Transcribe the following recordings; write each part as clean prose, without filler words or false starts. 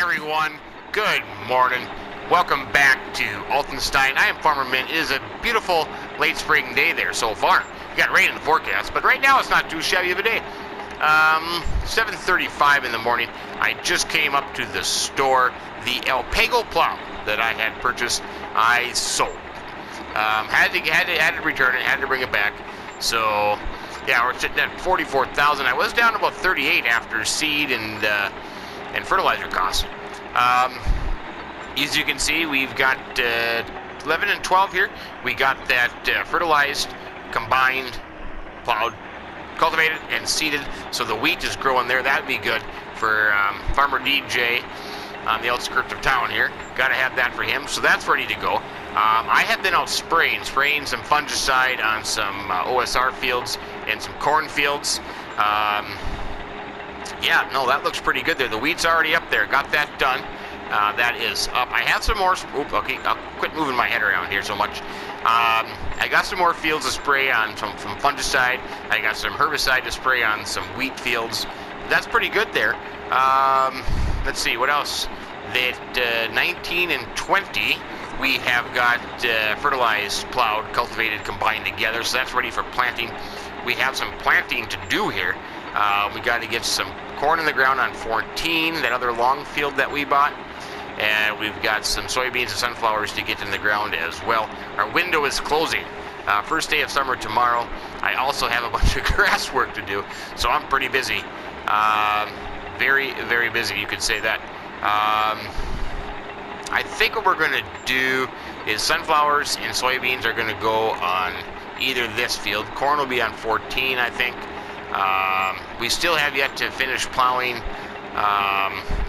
everyone, good morning. Welcome back to Altenstein. I am Farmer Mint. It is a beautiful late spring day there so far. We got rain in the forecast, but right now it's not too shabby of a day. 7:35 in the morning. I just came up to the store. The Alpago plow that I had purchased, I sold. Had to return it, had to bring it back. So yeah, we're sitting at 44,000. I was down to about 38 after seed and fertilizer costs. As you can see, we've got 11 and 12 here. We got that fertilized, combined, plowed, cultivated, and seeded. So the wheat is growing there. That'd be good for Farmer DJ on the outskirts of town here. Got to have that for him. So that's ready to go. I have been out spraying some fungicide on some OSR fields and some corn fields. Yeah, no, that looks pretty good there. The wheat's already up there. Got that done. That is up. I have some more. Okay, I'll quit moving my head around here so much. I got some more fields to spray on from fungicide. I got some herbicide to spray on some wheat fields. That's pretty good there. Let's see, what else? That 19 and 20, we have got fertilized, plowed, cultivated, combined together. So that's ready for planting. We have some planting to do here. We got to get some corn in the ground on 14, that other long field that we bought. And we've got some soybeans and sunflowers to get in the ground as well. Our window is closing. First day of summer tomorrow. I also have a bunch of grass work to do, so I'm pretty busy. Very, very busy, you could say that. I think what we're going to do is sunflowers and soybeans are going to go on either this field. Corn will be on 14, I think. We still have yet to finish plowing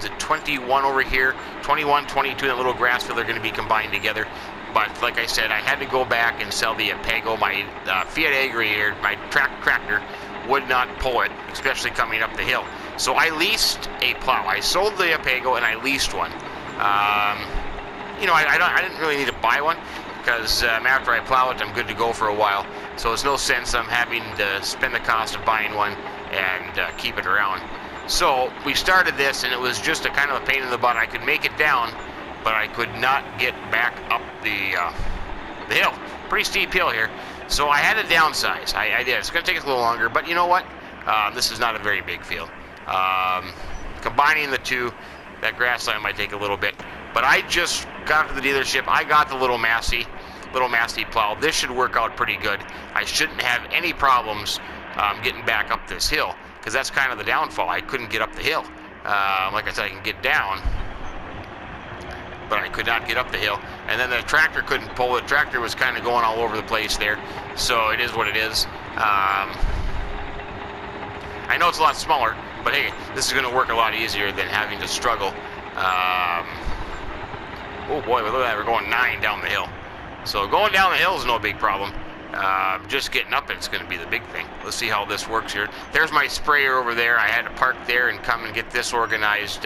the 21 over here. 21, 22, and a little grass field are going to be combined together. But like I said, I had to go back and sell the Alpago. My Fiat Agri, my tractor, would not pull it, especially coming up the hill. So I leased a plow. I sold the Alpago and I leased one. You know, I didn't really need to buy one because after I plow it, I'm good to go for a while. So there's no sense I'm having to spend the cost of buying one and keep it around. So we started this, and it was just a kind of a pain in the butt. I could make it down, but I could not get back up the hill. Pretty steep hill here. So I had to downsize. I did. It's going to take us a little longer, but you know what? This is not a very big field. Combining the two, that grass line might take a little bit. But I just got to the dealership. I got the little Massey plow. This should work out pretty good. I shouldn't have any problems getting back up this hill, because that's kind of the downfall. I couldn't get up the hill. Like I said, I can get down, but I could not get up the hill. And then the tractor couldn't pull it. The tractor was kind of going all over the place there. So it is what it is. I know it's a lot smaller, but hey, this is going to work a lot easier than having to struggle. Oh boy, look at that. We're going 9 down the hill. So going down the hill is no big problem. Just getting up it's going to be the big thing. Let's see how this works here. There's my sprayer over there. I had to park there and come and get this organized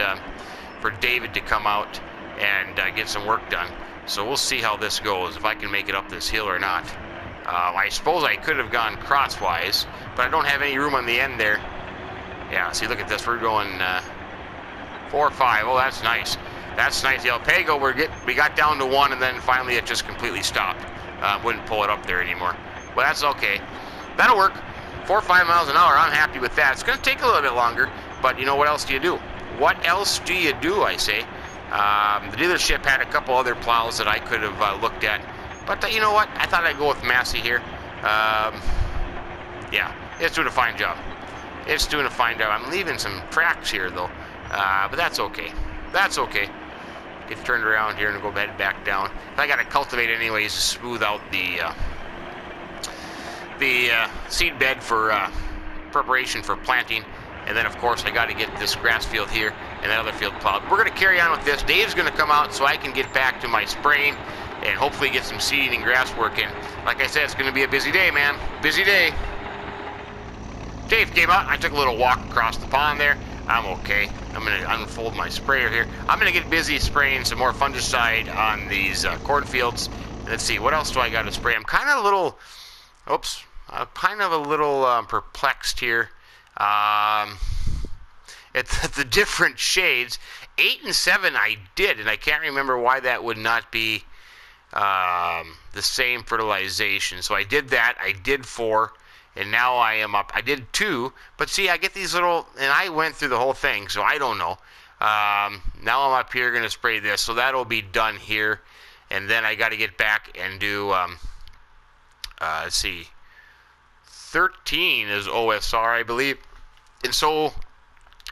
for David to come out and get some work done. So we'll see how this goes, if I can make it up this hill or not. I suppose I could have gone crosswise, but I don't have any room on the end there. Yeah, see, look at this. We're going 4 or 5. Oh, that's nice. That's nice. The Alpago, we got down to 1, and then finally it just completely stopped. Wouldn't pull it up there anymore. Well, that's okay. That'll work. 4 or 5 miles an hour. I'm happy with that. It's going to take a little bit longer, but you know what else do you do? What else do you do, I say? The dealership had a couple other plows that I could have looked at, but you know what? I thought I'd go with Massey here. Yeah, it's doing a fine job. It's doing a fine job. I'm leaving some tracks here, though, but that's okay. That's okay. Get turned around here and go head back down. I got to cultivate anyways to smooth out the seed bed for preparation for planting. And then, of course, I got to get this grass field here and that other field plowed. We're going to carry on with this. Dave's going to come out so I can get back to my spraying and hopefully get some seeding and grass work in. Like I said, it's going to be a busy day, man. Busy day. Dave came out. I took a little walk across the pond there. I'm okay. I'm going to unfold my sprayer here. I'm going to get busy spraying some more fungicide on these cornfields. Let's see, what else do I got to spray? I'm kind of a little, perplexed here. at the different shades. 8 and 7 I did, and I can't remember why that would not be the same fertilization. So I did that. I did 4, and now I am up. I did 2, but see, I get these little, and I went through the whole thing, so I don't know. Now I'm up here going to spray this, so that'll be done here, and then I got to get back and do, let's see, 13 is OSR, I believe, and so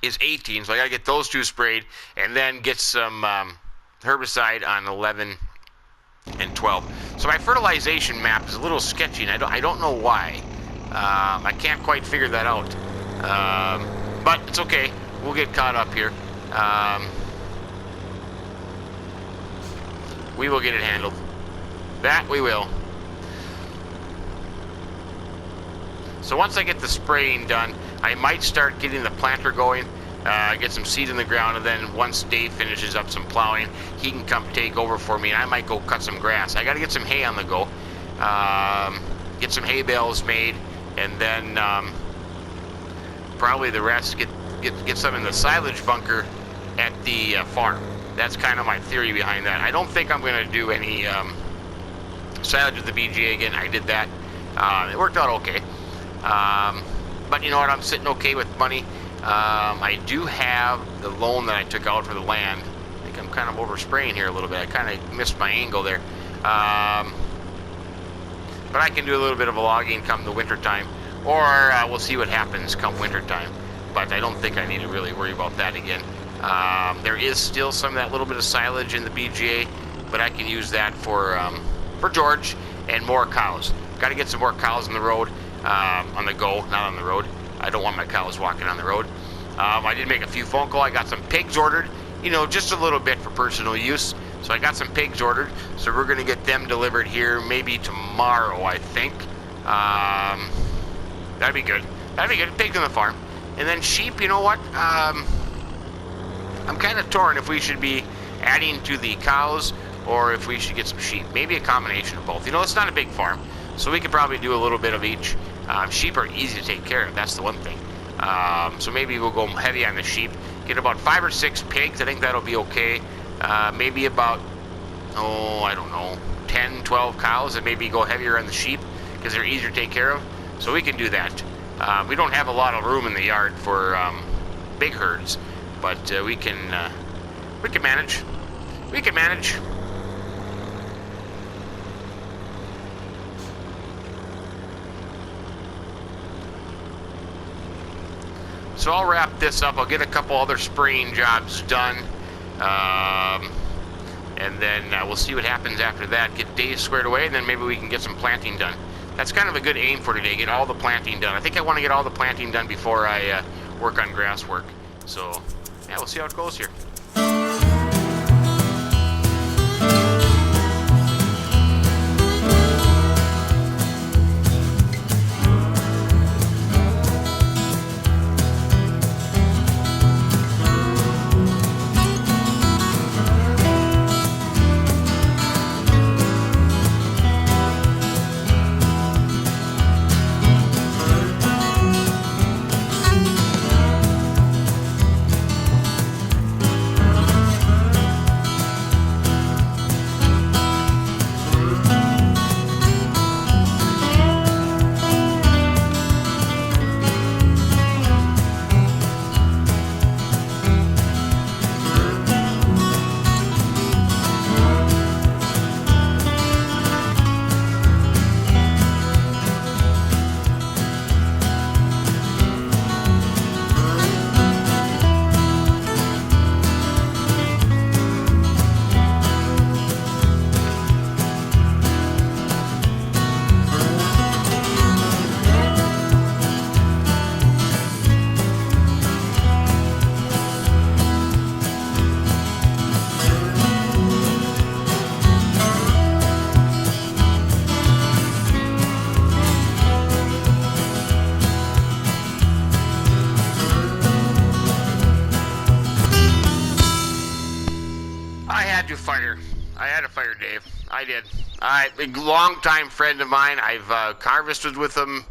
is 18, so I got to get those 2 sprayed, and then get some herbicide on 11 and 12. So my fertilization map is a little sketchy, and I don't know why. I can't quite figure that out. But it's okay. We'll get caught up here. We will get it handled. That we will. So once I get the spraying done, I might start getting the planter going, get some seed in the ground, and then once Dave finishes up some plowing, he can come take over for me, and I might go cut some grass. I got to get some hay on the go, get some hay bales made, and then probably the rest get some in the silage bunker at the farm. That's kind of my theory behind that. I don't think I'm going to do any silage with the BGA again. I did that. It worked out okay. But you know what? I'm sitting okay with money. I do have the loan that I took out for the land. I think I'm kind of overspraying here a little bit. I kind of missed my angle there. But I can do a little bit of a logging come the winter time, or we'll see what happens come winter time. But I don't think I need to really worry about that again. There is still some of that little bit of silage in the BGA, but I can use that for George and more cows. Got to get some more cows on the road, on the go, not on the road. I don't want my cows walking on the road. I did make a few phone calls. I got some pigs ordered, you know, just a little bit for personal use. So I got some pigs ordered. So we're going to get them delivered here maybe tomorrow, I think. That'd be good. That'd be good. Pigs on the farm. And then sheep, you know what? I'm kind of torn if we should be adding to the cows or if we should get some sheep. Maybe a combination of both. You know, it's not a big farm, so we could probably do a little bit of each. Sheep are easy to take care of. That's the one thing. So maybe we'll go heavy on the sheep. Get about 5 or 6 pigs. I think that'll be okay. Maybe about, I don't know, 10, 12 cows, and maybe go heavier on the sheep because they're easier to take care of. So we can do that. We don't have a lot of room in the yard for big herds, but we can manage. We can manage. So I'll wrap this up. I'll get a couple other spraying jobs done, and then we'll see what happens after that. Get Dave squared away, and then maybe we can get some planting done. That's kind of a good aim for today, get all the planting done. I think I want to get all the planting done before I work on grass work. So, yeah, we'll see how it goes here. I had to fire Dave. I did. A long-time friend of mine. I've harvested with him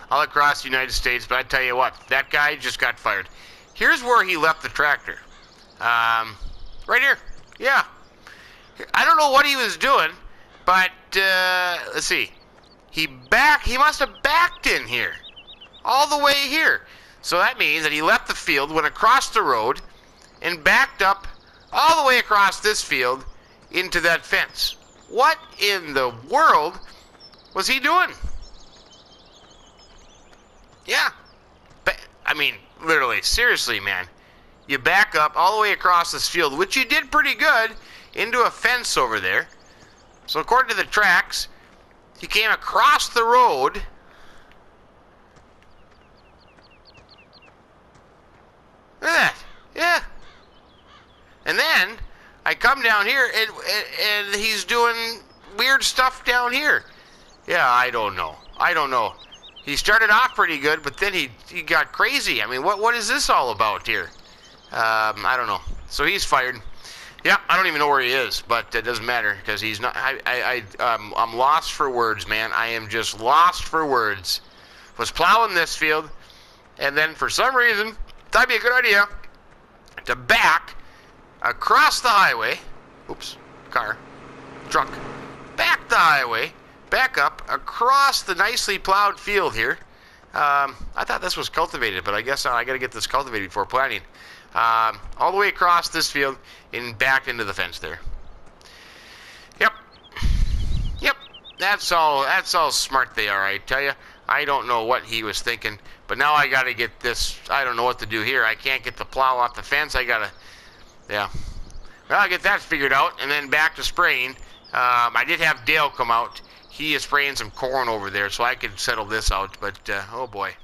all across the United States, but I tell you what, that guy just got fired. here's where he left the tractor. Right here. Yeah. I don't know what he was doing, but let's see. He must have backed in here. All the way here. So that means that he left the field, went across the road, and backed up all the way across this field into that fence. What in the world was he doing? Yeah. I mean, literally, seriously, man. You back up all the way across this field, which you did pretty good, into a fence over there. So according to the tracks, he came across the road. Look at that. Yeah. And then I come down here and he's doing weird stuff down here. Yeah, I don't know. He started off pretty good, but then he got crazy. I mean, what is this all about here? I don't know. So he's fired. Yeah, I don't even know where he is, but it doesn't matter because he's not. I'm lost for words, man. I am just lost for words. Was plowing this field, and then for some reason, thought it'd be a good idea to back across the highway. Oops, truck. Back the highway, back up across the nicely plowed field here. I thought this was cultivated, but I guess I got to get this cultivated before planting. All the way across this field and back into the fence there. Yep. That's all smart they are, I tell you. I don't know what he was thinking, but now I got to get this. I don't know what to do here. I can't get the plow off the fence. Yeah. Well, I'll get that figured out, and then back to spraying. I did have Dale come out. He is spraying some corn over there, so I could settle this out, but oh boy.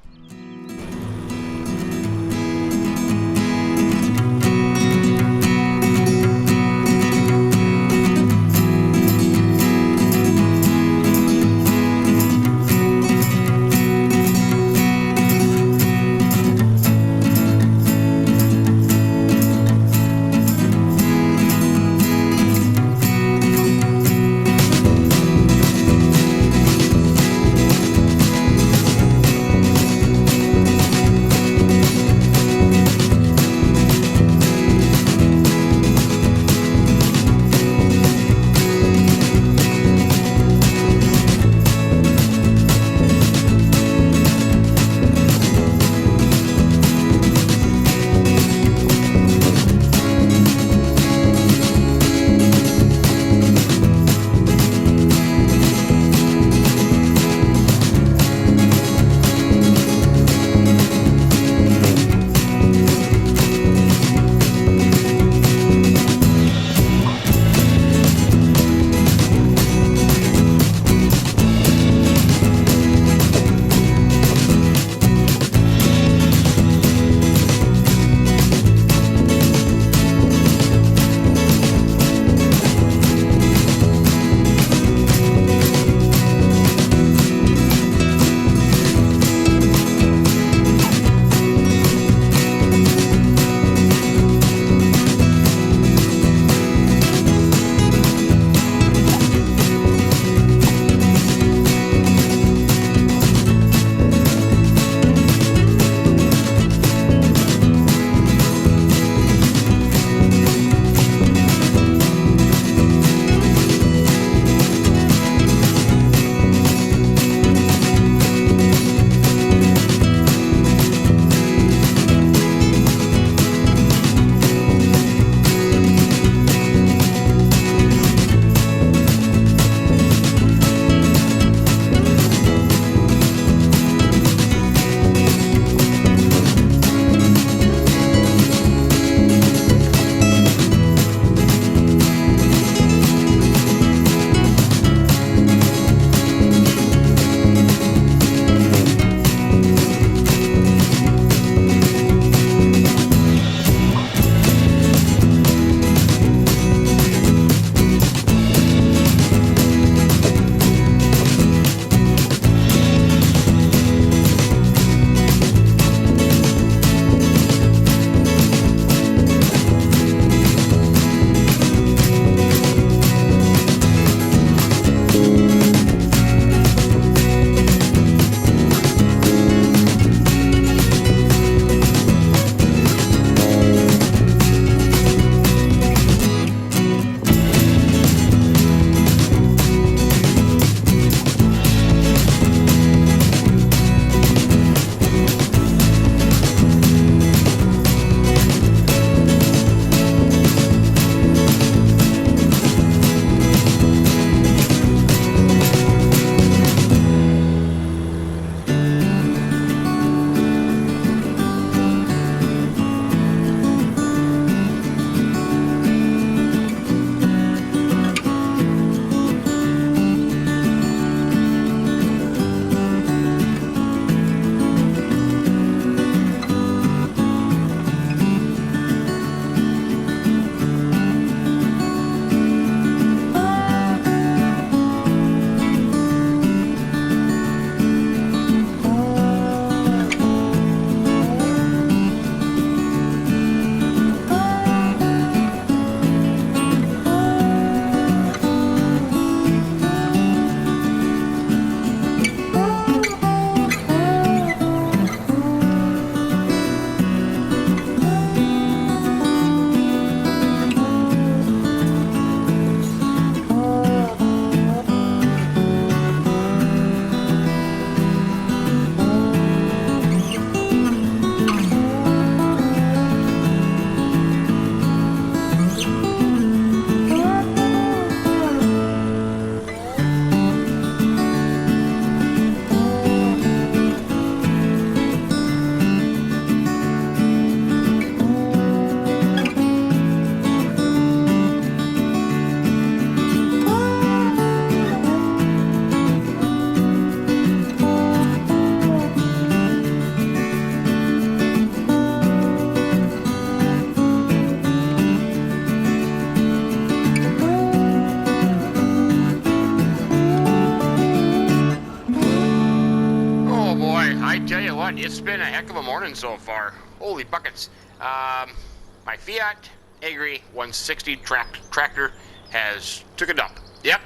it's been a heck of a morning so far. Holy buckets. My Fiat Agri 160 tractor has took a dump. Yep,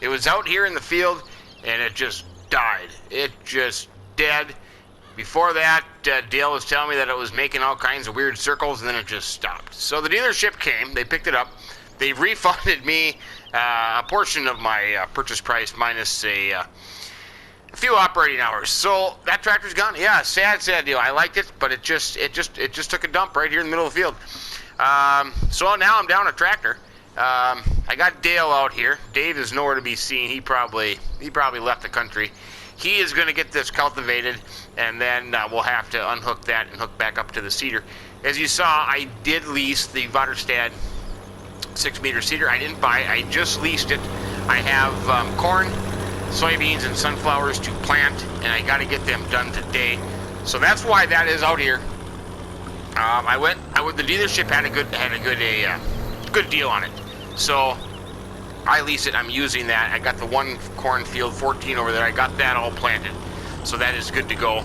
it was out here in the field and it just died. It just dead. Before that, Dale was telling me that it was making all kinds of weird circles and then it just stopped. So the dealership came, they picked it up, they refunded me a portion of my purchase price minus a few operating hours. So that tractor's gone. Yeah, sad deal. I liked it, but it just took a dump right here in the middle of the field. So now I'm down a tractor. I got Dale out here. Dave is nowhere to be seen. He probably left the country. He is going to get this cultivated, and then we'll have to unhook that and hook back up to the seeder. As you saw, I did lease the Vaterstad 6-meter seeder. I didn't buy it. I just leased it. I have corn, soybeans, and sunflowers to plant, and I got to get them done today. So that's why that is out here. The dealership had a good deal on it. So I lease it. I'm using that. I got the one cornfield 14 over there. I got that all planted, so that is good to go.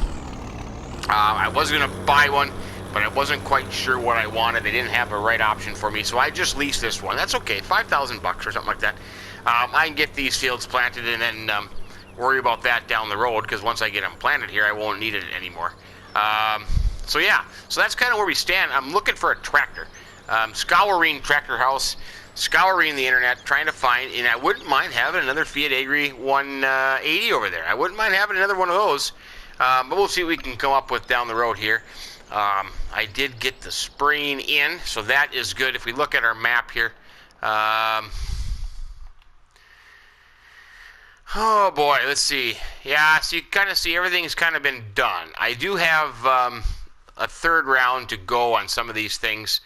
I was gonna buy one, but I wasn't quite sure what I wanted. They didn't have a right option for me, so I just leased this one. That's okay, $5,000 or something like that. I can get these fields planted and then worry about that down the road, because once I get them planted here, I won't need it anymore. So yeah, so that's kind of where we stand. I'm looking for a tractor. Scouring Tractor House, scouring the internet, trying to find, and I wouldn't mind having another Fiat Agri 180 over there. I wouldn't mind having another one of those, but we'll see what we can come up with down the road here. I did get the spraying in, so that is good. If we look at our map here, oh boy, let's see. Yeah, so you kind of see everything's kind of been done. I do have a third round to go on some of these things.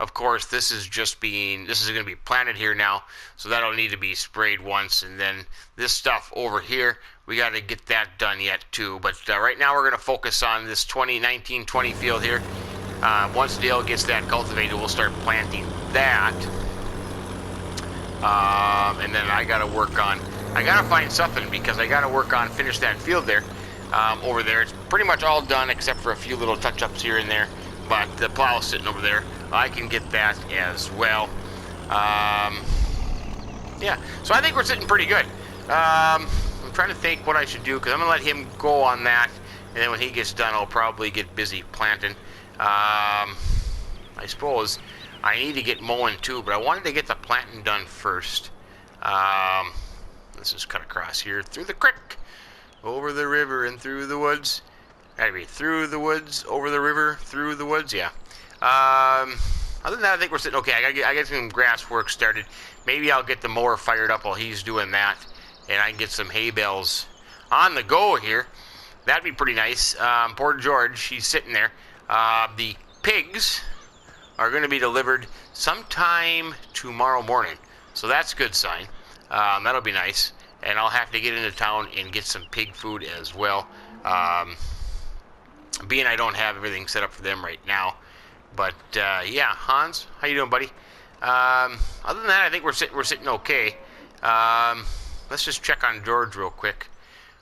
Of course, this is going to be planted here now, so that'll need to be sprayed once, and then this stuff over here, we got to get that done yet too. But right now we're going to focus on this 2019-20 field here. Once Dale gets that cultivated, we'll start planting that. And then I got to find something, because I got to finish that field there. Over there, it's pretty much all done except for a few little touch-ups here and there, but the plow's sitting over there. I can get that as well. Yeah, so I think we're sitting pretty good. I'm trying to think what I should do, because I'm going to let him go on that, and then when he gets done, I'll probably get busy planting. I suppose I need to get mowing too, but I wanted to get the planting done first. Let's just cut across here through the creek, over the river and through the woods. Gotta be through the woods, over the river, through the woods, yeah. Other than that, I think we're sitting okay. I gotta get some grass work started. Maybe I'll get the mower fired up while he's doing that, and I can get some hay bales on the go here. That'd be pretty nice. Poor George, he's sitting there. The pigs are going to be delivered sometime tomorrow morning, so that's a good sign. That'll be nice, and I'll have to get into town and get some pig food as well. Being I don't have everything set up for them right now, but yeah, Hans, how you doing, buddy? Other than that, I think we're sitting okay. Let's just check on George real quick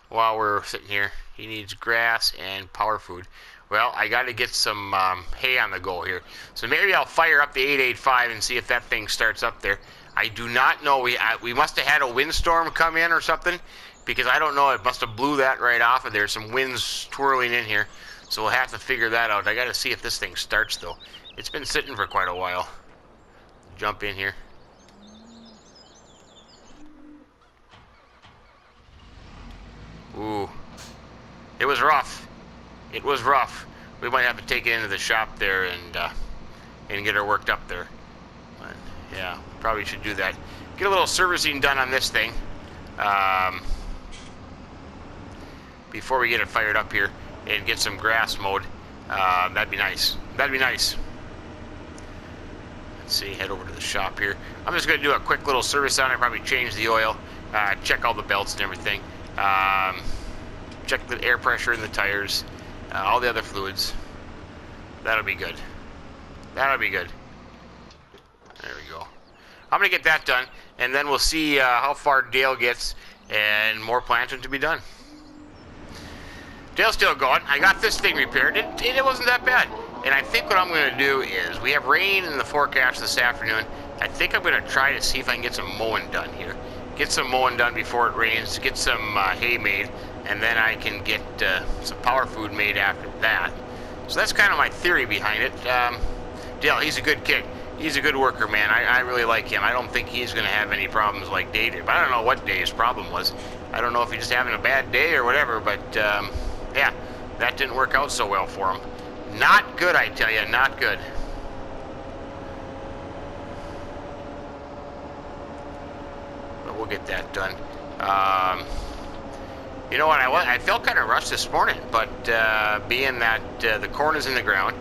while we're sitting here. He needs grass and power food. Well, I got to get some hay on the go here, so maybe I'll fire up the 885 and see if that thing starts up there. I do not know. We must have had a windstorm come in or something, because I don't know. It must have blew that right off of there. Some winds twirling in here, so we'll have to figure that out. I got to see if this thing starts though. It's been sitting for quite a while. Jump in here. Ooh, it was rough. It was rough. We might have to take it into the shop there and get her worked up there. But, yeah, probably should do that. Get a little servicing done on this thing before we get it fired up here, and get some grass mowed. That'd be nice. That'd be nice. Let's see, head over to the shop here. I'm just going to do a quick little service on it. Probably change the oil, check all the belts and everything, check the air pressure in the tires, all the other fluids. That'll be good. That'll be good. There we go. I'm going to get that done, and then we'll see how far Dale gets, and more planting to be done. Dale's still going. I got this thing repaired. It wasn't that bad. And I think what I'm going to do is, we have rain in the forecast this afternoon. I think I'm going to try to see if I can get some mowing done here. Get some mowing done before it rains, get some hay made, and then I can get some power food made after that. So that's kind of my theory behind it. Dale, he's a good kid. He's a good worker, man. I really like him. I don't think he's going to have any problems like Dave did. But I don't know what Dave's problem was. I don't know if he's just having a bad day or whatever, but yeah, that didn't work out so well for him. Not good, I tell you, not good. But we'll get that done. You know what, I felt kind of rushed this morning, but being that the corn is in the ground,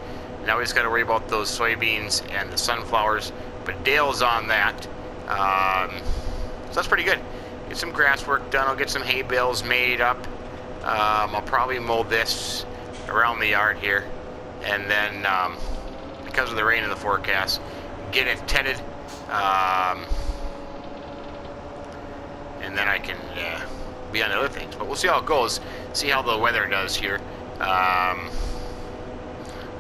now we just got to worry about those soybeans and the sunflowers, but Dale's on that. So that's pretty good. Get some grass work done, I'll get some hay bales made up. I'll probably mow this around the yard here, and then because of the rain in the forecast, get it tedded, and then I can be on other things. But we'll see how it goes, see how the weather does here.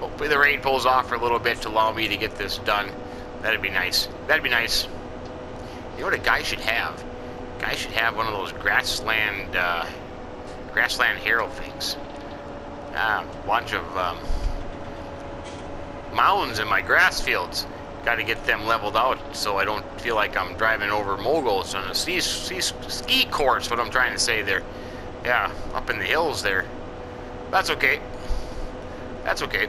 Hopefully the rain pulls off for a little bit to allow me to get this done. That'd be nice. That'd be nice. You know what a guy should have? A guy should have one of those grassland harrow things. A bunch of mounds in my grass fields. Got to get them leveled out so I don't feel like I'm driving over moguls on a ski course. What I'm trying to say there. Yeah, up in the hills there. That's okay. That's okay.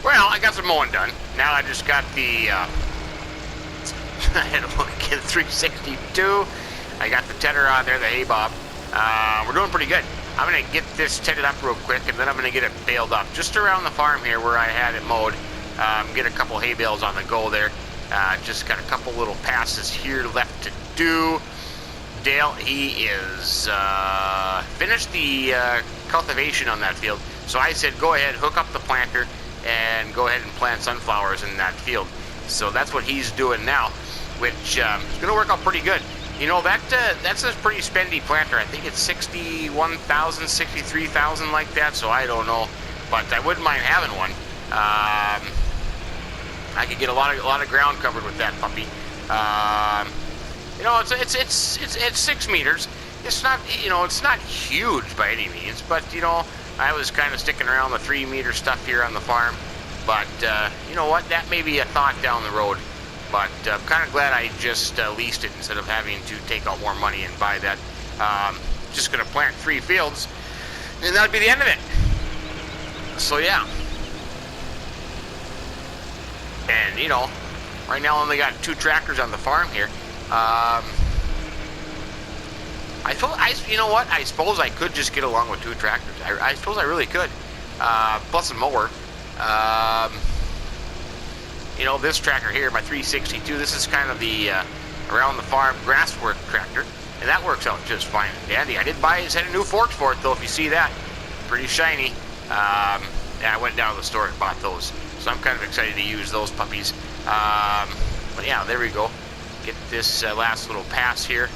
Well, I got some mowing done. Now I just got the, I had to look again, 362. I got the tedder on there, the hay bob. We're doing pretty good. I'm going to get this tedded up real quick, and then I'm going to get it baled up. Just around the farm here where I had it mowed. Get a couple hay bales on the go there. Just got a couple little passes here left to do. Dale, he is finished the cultivation on that field. So I said, go ahead, hook up the planter, and go ahead and plant sunflowers in that field. So that's what he's doing now, which is going to work out pretty good. You know, that's a pretty spendy planter. I think it's 61,000, 63,000 like that, so I don't know. But I wouldn't mind having one. I could get a lot of ground covered with that puppy. You know, it's 6 meters. It's not, you know, it's not huge by any means, but you know, I was kind of sticking around the 3-meter stuff here on the farm. But you know what? That may be a thought down the road. But I'm kind of glad I just leased it instead of having to take out more money and buy that. Just going to plant 3 fields, and that'll be the end of it. So yeah. And you know, right now I only got 2 tractors on the farm here. You know what? I suppose I could just get along with 2 tractors. I suppose I really could. Plus a mower. You know, this tractor here, my 362, this is kind of the around the farm grass work tractor, and that works out just fine and dandy. I did buy his head of new forks for it, though, if you see that. Pretty shiny. Yeah, I went down to the store and bought those. So I'm kind of excited to use those puppies. But yeah, there we go. Get this last little pass here.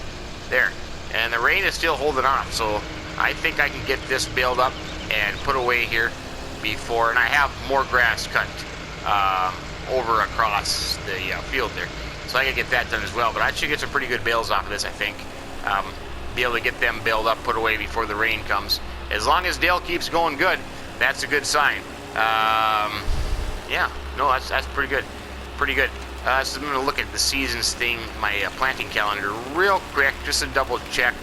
There. And the rain is still holding off, so I think I can get this baled up and put away here before, and I have more grass cut over across the field there, so I can get that done as well. But I should get some pretty good bales off of this, I think. Be able to get them baled up, put away before the rain comes. As long as Dale keeps going good, that's a good sign. Yeah, no, that's pretty good. Pretty good. So I'm going to look at the seasons thing, my planting calendar real quick, just to double check.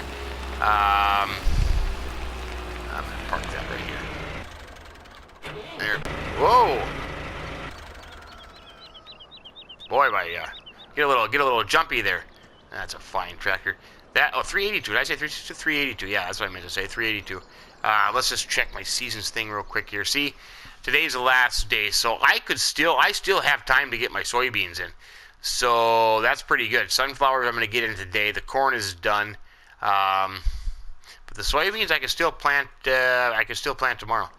park that right here. There. Whoa! Boy, get a little jumpy there. That's a fine tractor. That 382. Did I say 382? 382. Yeah, that's what I meant to say. 382. Let's just check my seasons thing real quick here. See, today's the last day, so I still have time to get my soybeans in. So that's pretty good. Sunflowers I'm going to get in today. The corn is done. But the soybeans I can still plant. Tomorrow.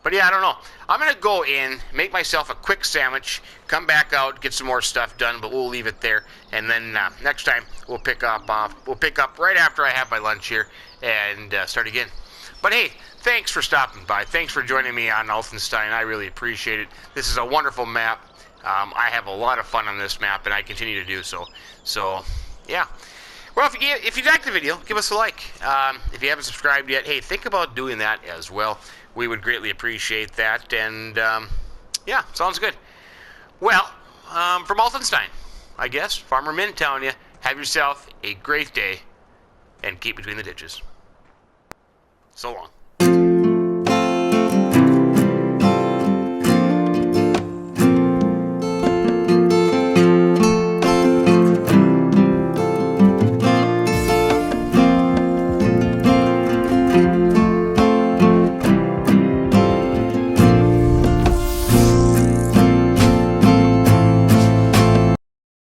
But yeah, I don't know. I'm going to go in, make myself a quick sandwich, come back out, get some more stuff done, but we'll leave it there. And then next time we'll pick up right after I have my lunch here and start again. But hey, thanks for stopping by. Thanks for joining me on Altenstein. I really appreciate it. This is a wonderful map. I have a lot of fun on this map, and I continue to do so. So, yeah. Well, if you liked the video, give us a like. If you haven't subscribed yet, hey, think about doing that as well. We would greatly appreciate that. And, yeah, sounds good. Well, from Altenstein, I guess, Farmer Mint telling you, have yourself a great day and keep between the ditches. So long.